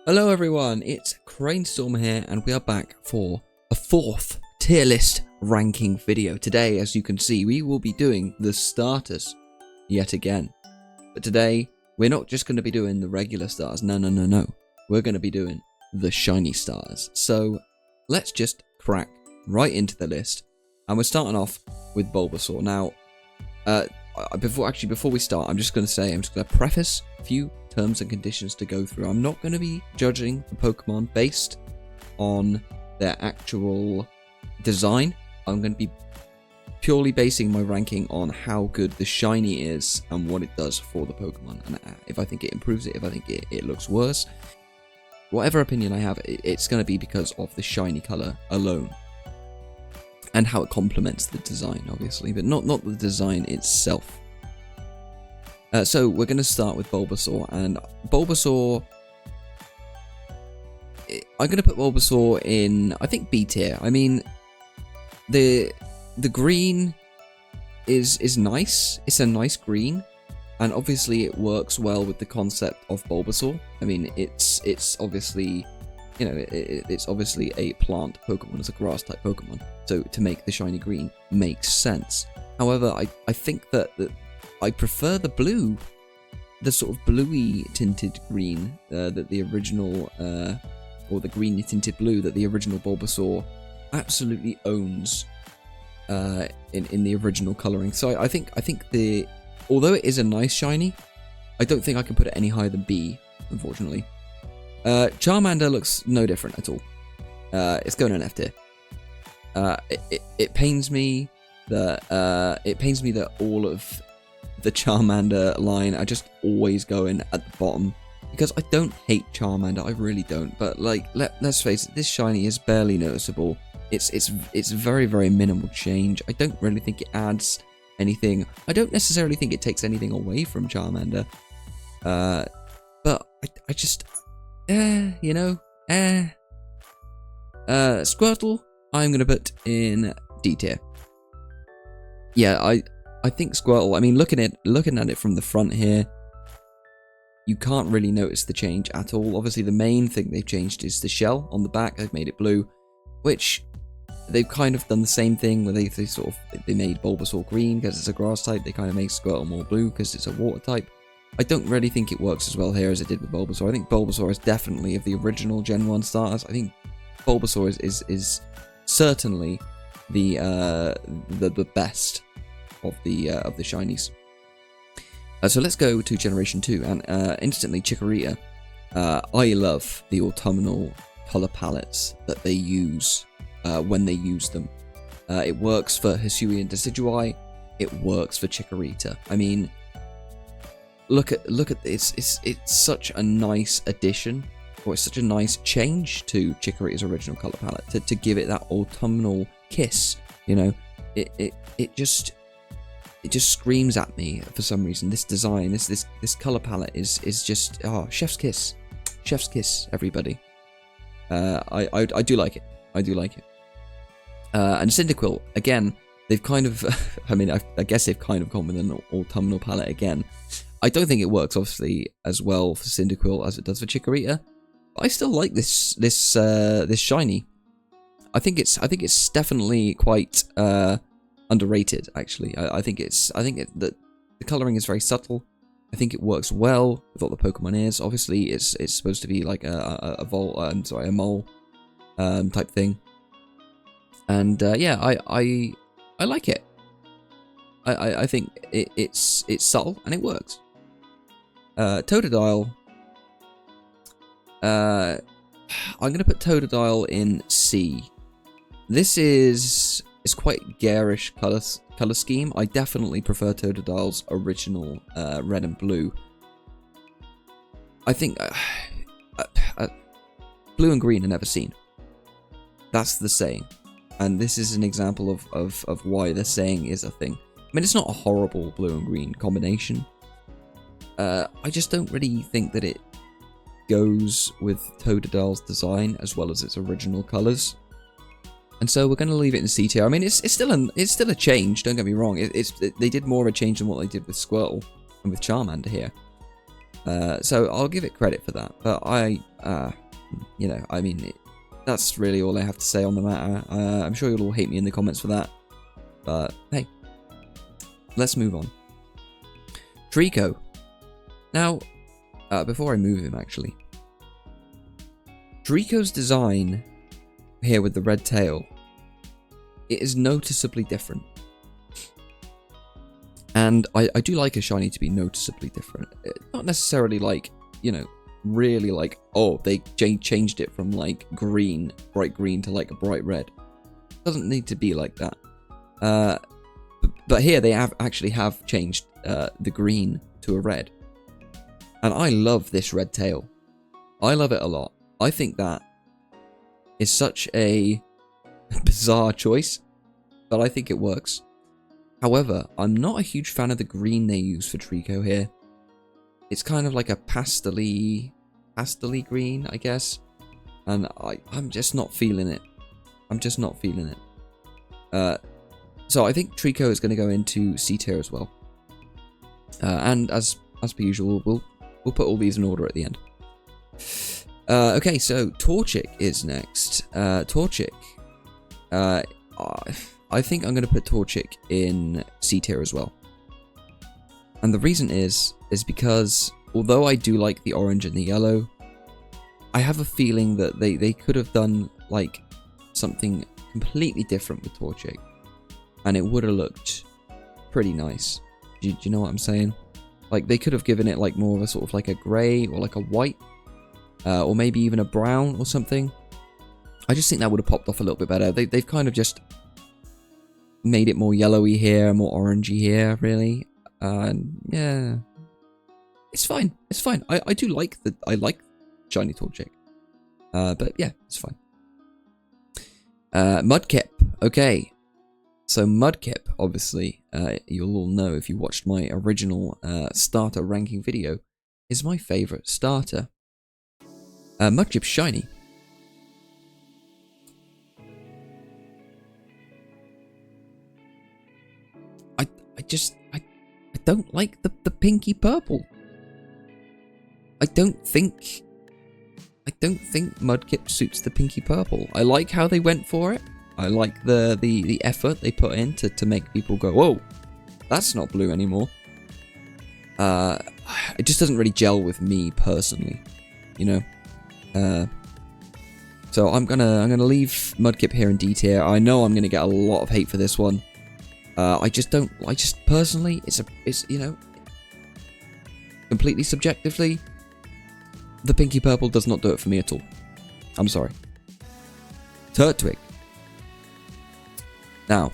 Hello everyone, it's Cranestorm here and we are back for a fourth tier list ranking video. Today, as you can see, we will be doing the starters yet again. But today, we're not just going to be doing the regular stars, no. We're going to be doing the shiny stars. So, let's just crack right into the list. And we're starting off with Bulbasaur. Now, before we start, I'm just going to preface a few terms and conditions to go through. I'm not going to be judging the Pokemon based on their actual design. I'm going to be purely basing my ranking on how good the shiny is and what it does for the Pokemon. And if I think it improves it, if I think it looks worse, whatever opinion I have, it's going to be because of the shiny color alone. And how it complements the design, obviously, but not the design itself. So we're going to start with Bulbasaur, and Bulbasaur, I'm going to put Bulbasaur in, I think, B tier. I mean, the green is nice. It's a nice green, and obviously it works well with the concept of Bulbasaur. I mean, it's obviously, you know, it's obviously a plant Pokemon. It's a grass type Pokemon, so to make the shiny green makes sense. However, I think that I prefer the blue, the sort of bluey tinted green that the original, or the greeny tinted blue that the original Bulbasaur absolutely owns in the original colouring. So I think although it is a nice shiny, I don't think I can put it any higher than B, unfortunately. Charmander looks no different at all. It's going in F tier. It pains me that all of the Charmander line are just always going at the bottom, because I don't hate Charmander, I really don't, but like let's face it, this shiny is barely noticeable. It's very, very minimal change. I don't really think it adds anything. I don't necessarily think it takes anything away from Charmander, but I just Squirtle I'm gonna put in D tier. Yeah, I think Squirtle, I mean, looking at it from the front here, you can't really notice the change at all. Obviously, the main thing they've changed is the shell on the back. They've made it blue, which they've kind of done the same thing where they made Bulbasaur green because it's a grass type. They kind of make Squirtle more blue because it's a water type. I don't really think it works as well here as it did with Bulbasaur. I think Bulbasaur is definitely, of the original Gen 1 starters, I think Bulbasaur is certainly the best of the shinies. So let's go to Generation 2, and instantly Chikorita. I love the autumnal color palettes that they use when they use them. It works for Hisui and Decidueye. It works for Chikorita. I mean, look at this. It's such a nice addition, or it's such a nice change to Chikorita's original color palette to give it that autumnal kiss. You know, it just screams at me for some reason. This design, this color palette is just, oh, chef's kiss, everybody. I do like it. I do like it. And Cyndaquil, again, they've kind of, I mean, I guess they've kind of gone with an autumnal palette again. I don't think it works obviously as well for Cyndaquil as it does for Chikorita, but I still like this shiny. I think it's definitely quite underrated, actually. I think that the coloring is very subtle. I think it works well with what the Pokemon is. Obviously, it's supposed to be like a mole type thing, and yeah, I like it. I think it's subtle and it works. Totodile. I'm gonna put Totodile in C. This is quite garish color scheme. I definitely prefer Totodile's original red and blue. I think blue and green are never seen. That's the saying, and this is an example of why the saying is a thing. I mean, it's not a horrible blue and green combination. I just don't really think that it goes with Totodile's design as well as its original colors. And so we're going to leave it in C tier. I mean, it's still a change. Don't get me wrong. They did more of a change than what they did with Squirtle and with Charmander here. So I'll give it credit for that. But I you know, I mean, that's really all I have to say on the matter. I'm sure you'll all hate me in the comments for that. But, hey. Let's move on. Trico. Now, before I move him, actually. Trico's design here with the red tail, it is noticeably different. And I do like a shiny to be noticeably different. Not necessarily like, you know, really like, oh, they changed it from like green, bright green to like a bright red. It doesn't need to be like that. But here they actually have changed the green to a red. And I love this red tail. I love it a lot. I think that is such a bizarre choice, but I think it works. However, I'm not a huge fan of the green they use for Trico here. It's kind of like a pastel-y green, I guess. And I'm just not feeling it. I'm just not feeling it. So I think Trico is going to go into C tier as well. And as per usual, we'll put all these in order at the end. Okay, so Torchic is next. Torchic. I think I'm going to put Torchic in C tier as well. And the reason is because although I do like the orange and the yellow, I have a feeling that they could have done like something completely different with Torchic. And it would have looked pretty nice. Do you know what I'm saying? Like they could have given it like more of a sort of like a grey or like a white. Or maybe even a brown or something. I just think that would have popped off a little bit better. They've kind of just made it more yellowy here, more orangey here, really. And yeah, it's fine. It's fine. I do like I like shiny Torchic. But yeah, it's fine. Mudkip. Okay. So Mudkip, obviously, you'll all know if you watched my original starter ranking video, is my favourite starter. Mudkip's shiny. I don't like the pinky purple. I don't think Mudkip suits the pinky purple. I like how they went for it. I like the effort they put in to make people go, whoa, that's not blue anymore. It just doesn't really gel with me personally, you know. So I'm gonna leave Mudkip here in D tier. I know I'm gonna get a lot of hate for this one. I just personally, it's you know, completely subjectively, the pinky purple does not do it for me at all. I'm sorry. Turtwig. Now,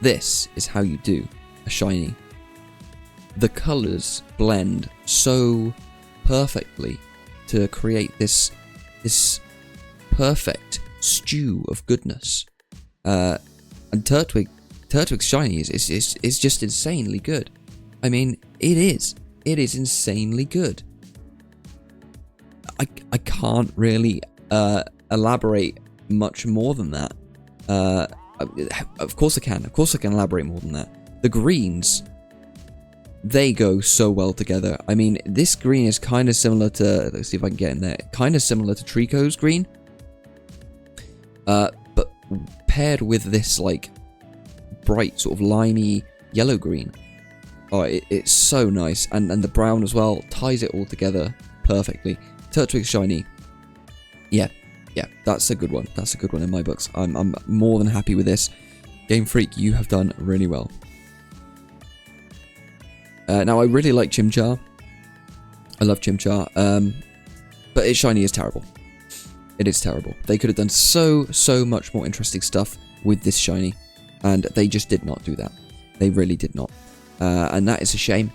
this is how you do a shiny. The colours blend so perfectly to create this perfect stew of goodness. And Turtwig's shiny is just insanely good. I mean, it is insanely good. I can't really elaborate much more than that. Of course I can. Of course I can elaborate more than that. The greens, they go so well together. I mean, this green is kind of similar to... Let's see if I can get in there. Kind of similar to Trico's green. But paired with this, like, bright, sort of limey yellow green. Oh, it's so nice. And the brown as well ties it all together perfectly. Turtwig shiny. Yeah, that's a good one. That's a good one in my books. I'm more than happy with this. Game Freak, you have done really well. Now, I really like Chimchar. I love Chimchar. But its shiny is terrible. It is terrible. They could have done so much more interesting stuff with this shiny. And they just did not do that. They really did not. And that is a shame.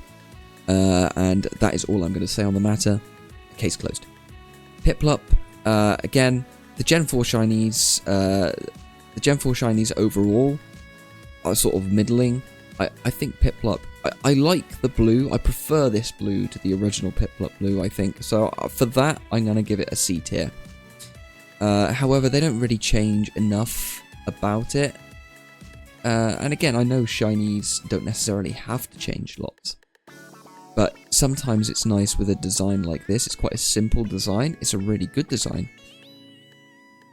And that is all I'm going to say on the matter. Case closed. Piplup. Again, the Gen 4 shinies, overall are sort of middling. I think Piplup, I like the blue. I prefer this blue to the original Piplup blue, I think. So for that, I'm going to give it a C tier. However, they don't really change enough about it. And again, I know shinies don't necessarily have to change lots. But sometimes it's nice with a design like this. It's quite a simple design. It's a really good design.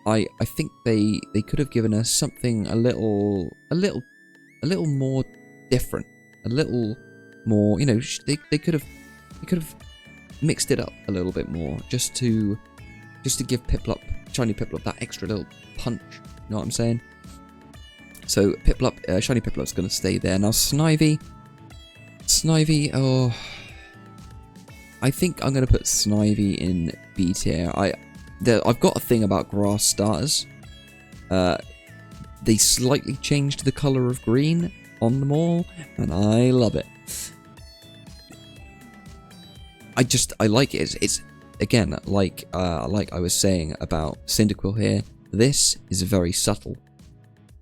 I think they could have given us something a little more different, a little more, you know, they could have mixed it up a little bit more just to give Piplup, shiny Piplup, that extra little punch. You know what I'm saying? So Piplup, shiny Piplup's gonna stay there. Now Snivy, oh, I think I'm gonna put Snivy in B tier. I've got a thing about grass starters. They slightly changed the color of green on them all, and I love it. I like it. It's again, like I was saying about Cyndaquil here. This is very subtle.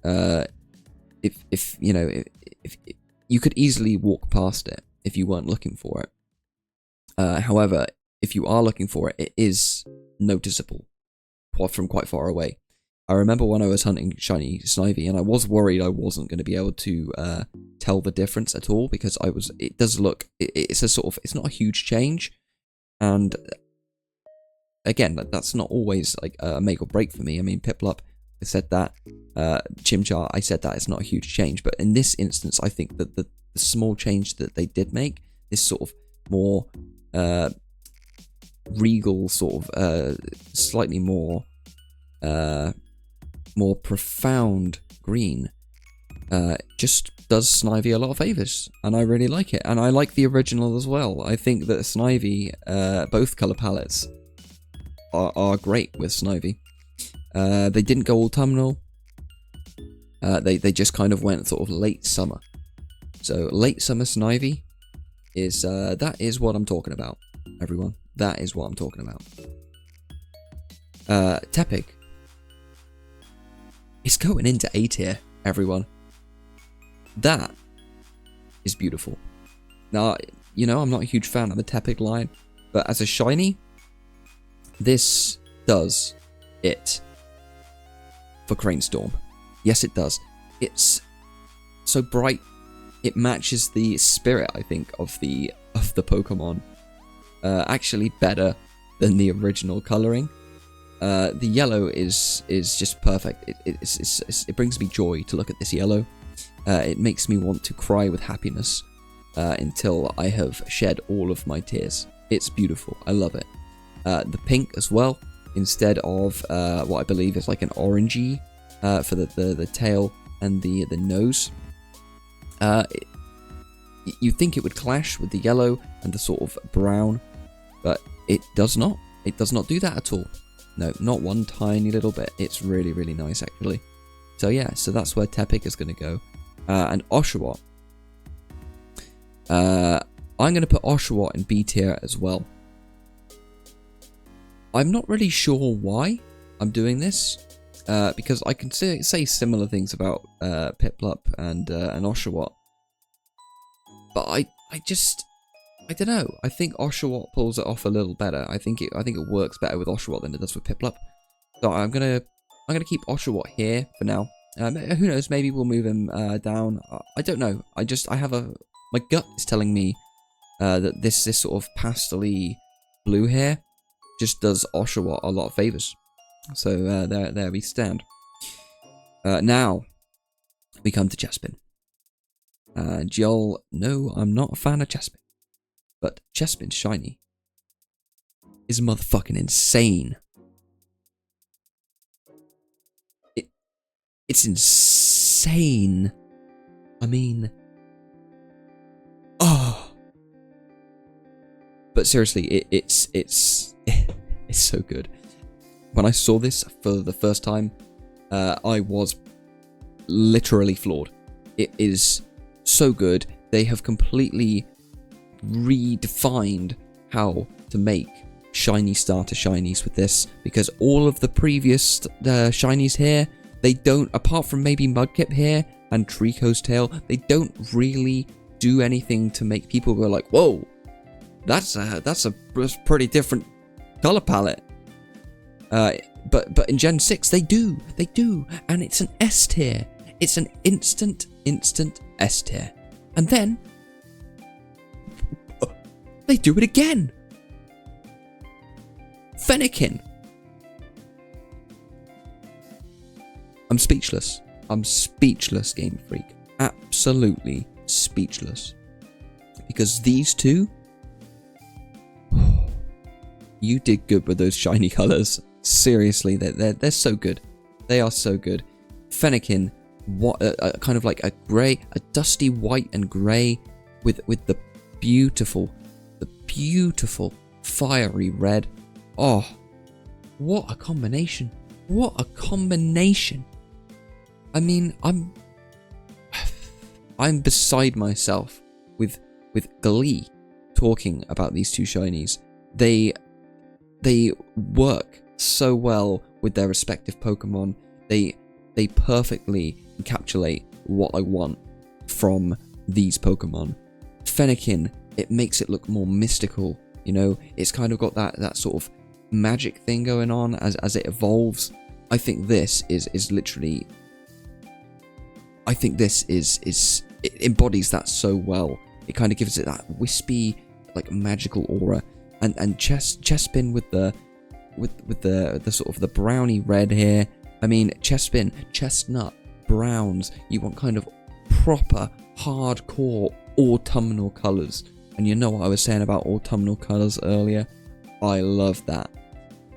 If you know, if you could easily walk past it if you weren't looking for it. However, if you are looking for it, it is noticeable from quite far away. I remember when I was hunting shiny Snivy, and I was worried I wasn't going to be able to tell the difference at all, because it does look, it's a sort of, it's not a huge change, and again, that's not always like a make or break for me. I mean, Piplup, I said that, Chimchar, I said that it's not a huge change, but in this instance, I think that the small change that they did make, this sort of more regal, sort of slightly more profound green, just does Snivy a lot of favors, and I really like it. And I like the original as well. I think that Snivy, both color palettes are great with Snivy. They didn't go autumnal. They just kind of went sort of late summer. So late summer Snivy is that is what I'm talking about, everyone. That is what I'm talking about. Tepig. It's going into A tier, everyone. That is beautiful. Now, you know, I'm not a huge fan of the Tepig line, but as a shiny, this does it for Cranestorm. Yes, it does. It's so bright. It matches the spirit, I think, of the Pokemon. Actually, better than the original coloring. The yellow is just perfect. It brings me joy to look at this yellow. It makes me want to cry with happiness until I have shed all of my tears. It's beautiful. I love it. The pink as well, instead of what I believe is like an orangey for the tail and the nose. You think it would clash with the yellow and the sort of brown, but it does not. It does not do that at all. No, not one tiny little bit. It's really, really nice, actually. So yeah, so that's where Tepig is going to go. And Oshawott. I'm going to put Oshawott in B tier as well. I'm not really sure why I'm doing this, because I can say similar things about Piplup and Oshawott, but I don't know. I think Oshawott pulls it off a little better. I think it works better with Oshawott than it does with Piplup. So I'm gonna keep Oshawott here for now. Who knows? Maybe we'll move him down. I don't know. My gut is telling me that this sort of pastel-y blue hair just does Oshawott a lot of favors. So there we stand. Now we come to Chespin. Joel, no, I'm not a fan of Chespin. But Chespin shiny is motherfucking insane. It's insane. I mean, oh. But seriously, it's so good. When I saw this for the first time, I was literally floored. It is so good. They have completely redefined how to make shiny starter shinies with this, because all of the previous shinies here, they don't, apart from maybe Mudkip here and Trico's tail, they don't really do anything to make people go like, whoa, that's a pretty different color palette. But in Gen 6 they do, and it's an S tier. It's an instant S tier. And then They do it again! Fennekin! I'm speechless. I'm speechless, Game Freak. Absolutely speechless. Because these two... You did good with those shiny colours. Seriously, they're so good. They are so good. Fennekin, what kind of like a grey, a dusty white and grey with the beautiful fiery red. Oh, what a combination! What a combination! I mean, I'm beside myself with glee talking about these two shinies. They work so well with their respective Pokemon. They perfectly encapsulate what I want from these Pokemon. Fennekin, it makes it look more mystical, you know? It's kind of got that sort of magic thing going on as it evolves. I think this is literally... I think this it embodies that so well. It kind of gives it that wispy, like, magical aura. And Chespin with the sort of the browny red here. I mean, Chespin, chestnut, browns. You want kind of proper, hardcore autumnal colours. And you know what I was saying about autumnal colours earlier? I love that.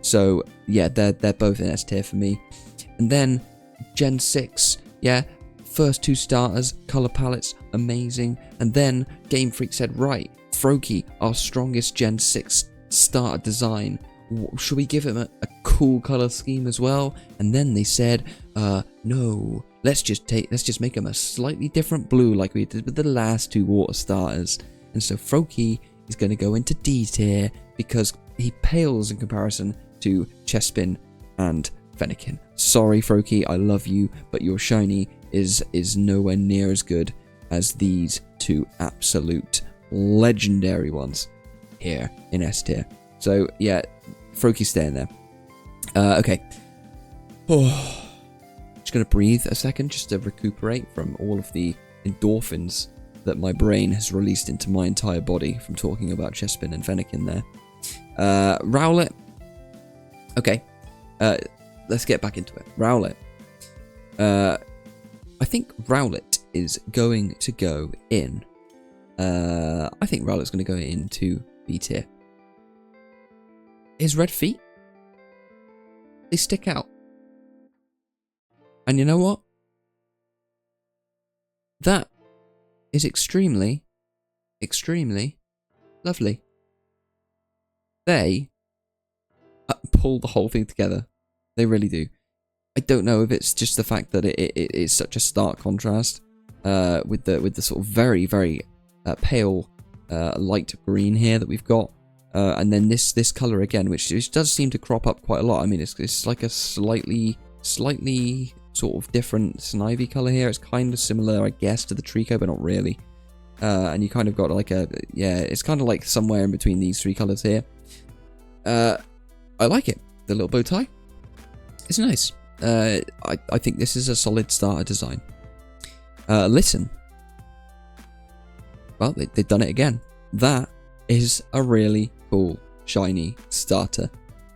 So yeah, they're both in S tier for me. And then Gen 6, yeah, first two starters, colour palettes, amazing. And then Game Freak said, right, Froakie, our strongest Gen 6 starter design. Should we give him a cool colour scheme as well? And then they said, no, let's just make him a slightly different blue like we did with the last two water starters. And so Froakie is going to go into D tier because he pales in comparison to Chespin and Fennekin. Sorry, Froakie, I love you, but your shiny is nowhere near as good as these two absolute legendary ones here in S tier. So yeah, Froakie's staying there. Okay. Oh, just gonna breathe a second just to recuperate from all of the endorphins that my brain has released into my entire body from talking about Chespin and Fennekin there. Rowlet. Okay. Let's get back into it. Rowlet. I think Rowlet is going to go in. I think Rowlet's going to go into B tier. His red feet, they stick out. And you know what? That is extremely, extremely lovely. They pull the whole thing together. They really do. I don't know if it's just the fact that it is such a stark contrast with the sort of very, very pale light green here that we've got. And then this colour again, which does seem to crop up quite a lot. I mean, it's like a slightly sort of different Snivy colour here. It's kind of similar, I guess, to the Trico, but not really. And you kind of got like a... Yeah, it's kind of like somewhere in between these three colours here. I like it. The little bow tie. It's nice. I think this is a solid starter design. Listen. Well, they've done it again. That is a really cool, shiny starter.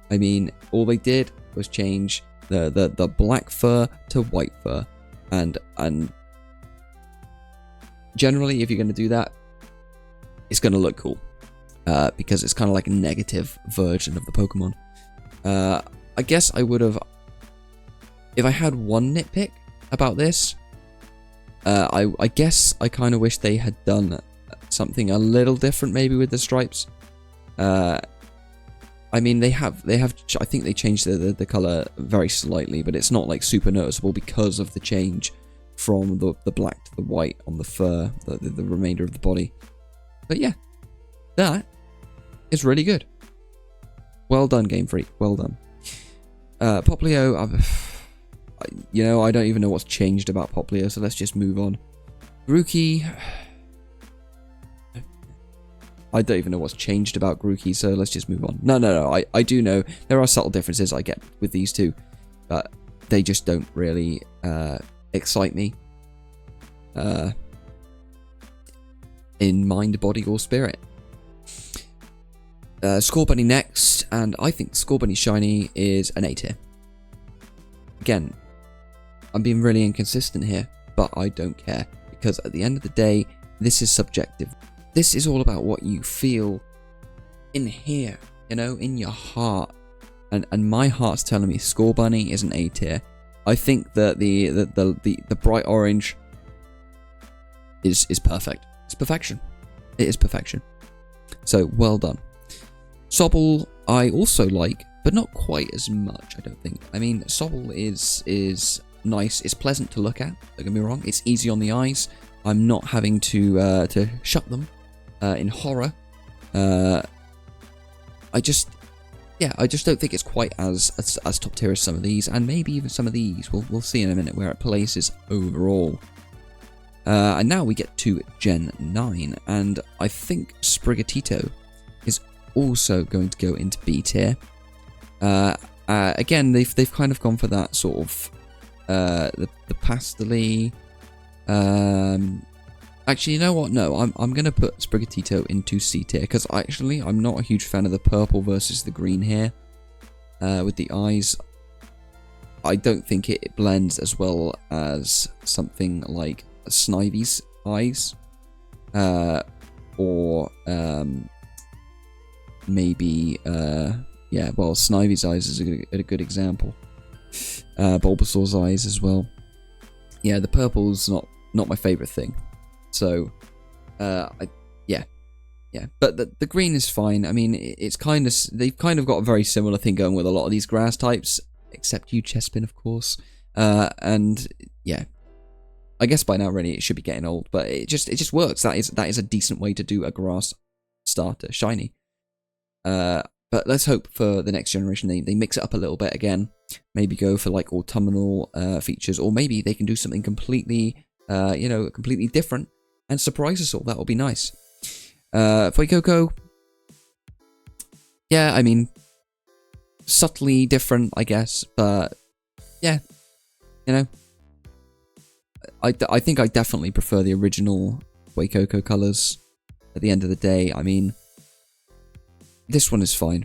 I mean, all they did was change the black fur to white fur. And generally, if you're going to do that, it's going to look cool. Because it's kind of like a negative version of the Pokemon. I guess I would have... If I had one nitpick about this, I guess I kind of wish they had done something a little different maybe with the stripes. I mean, they have. I think they changed the color very slightly, but it's not like super noticeable because of the change from the black to the white on the fur, the remainder of the body. But yeah, that is really good. Well done, Game Freak. Well done. Poplio, you know, I don't even know what's changed about Poplio, so let's just move on. Grookey, I don't even know what's changed about Grookey, so let's just move on. No, I do know there are subtle differences I get with these two, but they just don't really excite me in mind, body, or spirit. Scorbunny next, and I think Scorbunny Shiny is an A tier. Again, I'm being really inconsistent here, but I don't care, because at the end of the day, this is subjective. This is all about what you feel in here, you know, in your heart. And my heart's telling me Scorbunny is an A tier. I think that the bright orange is perfect. It's perfection. It is perfection. So well done. Sobble I also like, but not quite as much, I don't think. I mean, Sobble is nice. It's pleasant to look at. Don't get me wrong. It's easy on the eyes. I'm not having to shut them in horror. I just don't think it's quite as top tier as some of these, and maybe even some of these. We'll see in a minute where it places overall. And now we get to Gen 9, and I think Sprigatito is also going to go into B tier. Again, they've kind of gone for that sort of the pastel-y. Actually, you know what? No, I'm gonna put Sprigatito into C tier, because actually I'm not a huge fan of the purple versus the green here with the eyes. I don't think it blends as well as something like Snivy's eyes, or maybe yeah, well, Snivy's eyes is a good example. Bulbasaur's eyes as well. Yeah, the purple's not my favorite thing. So, yeah, but the green is fine. I mean, it's kind of, they've kind of got a very similar thing going with a lot of these grass types, except you, Chespin, of course. And yeah, I guess by now really it should be getting old, but it just works. That is a decent way to do a grass starter shiny. But let's hope for the next generation they mix it up a little bit again. Maybe go for like autumnal features, or maybe they can do something completely, completely different and surprise us all. That will be nice. Fuecoco, yeah, I mean, subtly different, I guess, but yeah, you know, I think I definitely prefer the original Fuecoco colors. At the end of the day, I mean, this one is fine.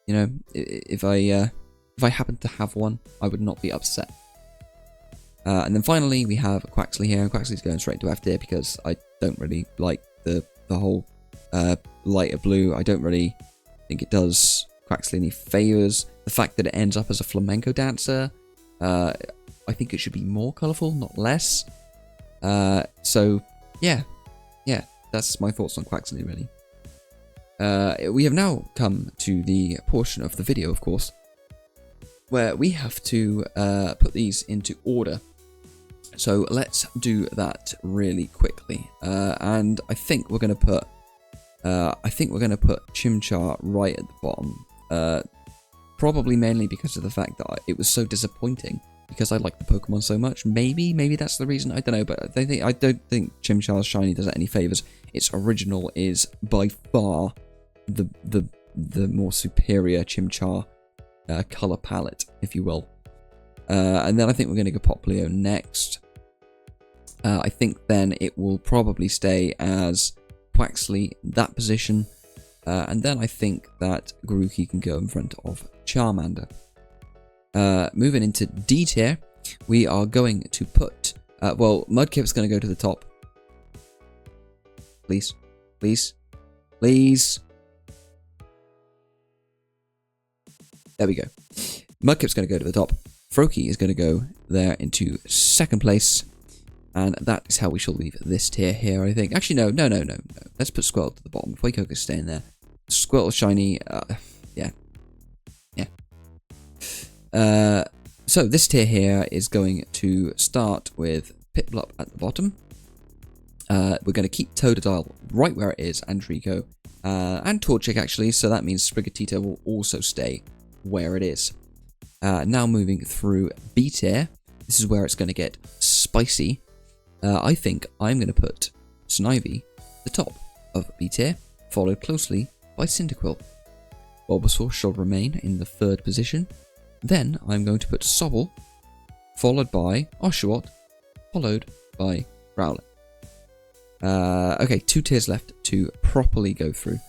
You know, if I happen to have one, I would not be upset. And then finally, we have Quaxly here. Quaxly's going straight to F tier because I don't really like the whole lighter blue. I don't really think it does Quaxly any favors. The fact that it ends up as a flamenco dancer, I think it should be more colourful, not less. So yeah, that's my thoughts on Quaxly, really. We have now come to the portion of the video, of course, where we have to put these into order. So let's do that really quickly. And I think we're going to put Chimchar right at the bottom. Probably mainly because of the fact that it was so disappointing, because I like the Pokemon so much. Maybe that's the reason. I don't know, but I don't think Chimchar's shiny does it any favors. Its original is by far the more superior Chimchar color palette, if you will. And then I think we're going to go Poplio next. I think then it will probably stay as Quaxly, that position. And then I think that Grookey can go in front of Charmander. Moving into D tier, we are going to put... well, Mudkip's going to go to the top. Please. There we go. Mudkip's going to go to the top. Froakie is going to go there into second place. And that is how we shall leave this tier here, I think. Actually, no. Let's put Squirtle to the bottom. Fuecoco's staying there. Squirtle shiny, yeah. So this tier here is going to start with Piplup at the bottom. We're going to keep Totodile right where it is, and Trico, and Torchic actually, so that means Sprigatito will also stay where it is. Now moving through B tier, this is where it's going to get spicy. I think I'm going to put Snivy at the top of B tier, followed closely by Cyndaquil. Bulbasaur shall remain in the third position. Then I'm going to put Sobble, followed by Oshawott, followed by Rowlet. Okay, 2 tiers left to properly go through.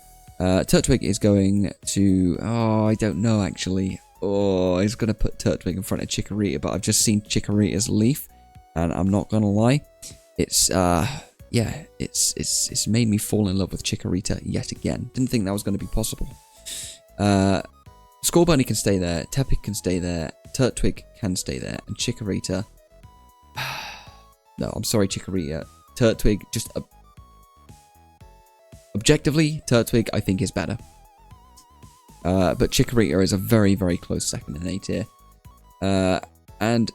Turtwig is going to... Oh, I don't know, actually. Oh, he's going to put Turtwig in front of Chikorita, but I've just seen Chikorita's leaf, and I'm not going to lie. It's, yeah, it's made me fall in love with Chikorita yet again. Didn't think that was going to be possible. Scorbunny can stay there, Tepig can stay there, Turtwig can stay there, and Chikorita... No, I'm sorry, Chikorita. Turtwig, just... Objectively, Turtwig, I think, is better. But Chikorita is a very, very close second in A tier. And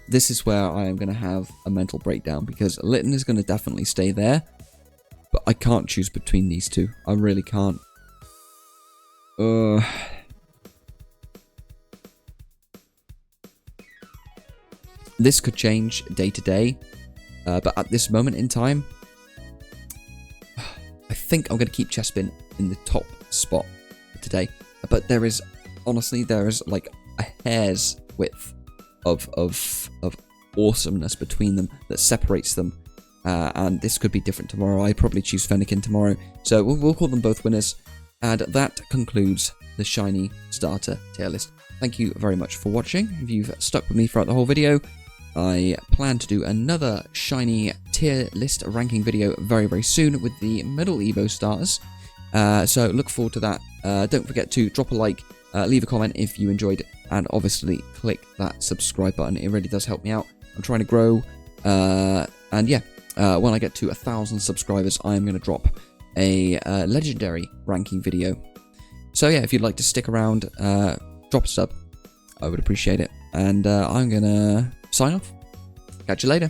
this is where I am going to have a mental breakdown, because Litten is going to definitely stay there, but I can't choose between these two. I really can't. This could change day to day, but at this moment in time, I think I'm going to keep Chespin in the top spot today. But there is, honestly, there is like a hair's width of awesomeness between them that separates them. And this could be different tomorrow. I'd probably choose Fennekin tomorrow. So we'll call them both winners. And that concludes the Shiny Starter tier list. Thank you very much for watching. If you've stuck with me throughout the whole video, I plan to do another Shiny tier list ranking video very, very soon with the Middle Evo starters. So look forward to that. Don't forget to drop a like, leave a comment if you enjoyed it, and obviously click that subscribe button. It really does help me out. I'm trying to grow, and yeah, when I get to 1,000 subscribers, I am going to drop a legendary ranking video. So yeah, if you'd like to stick around, drop a sub. I would appreciate it. And I'm going to sign off. Catch you later.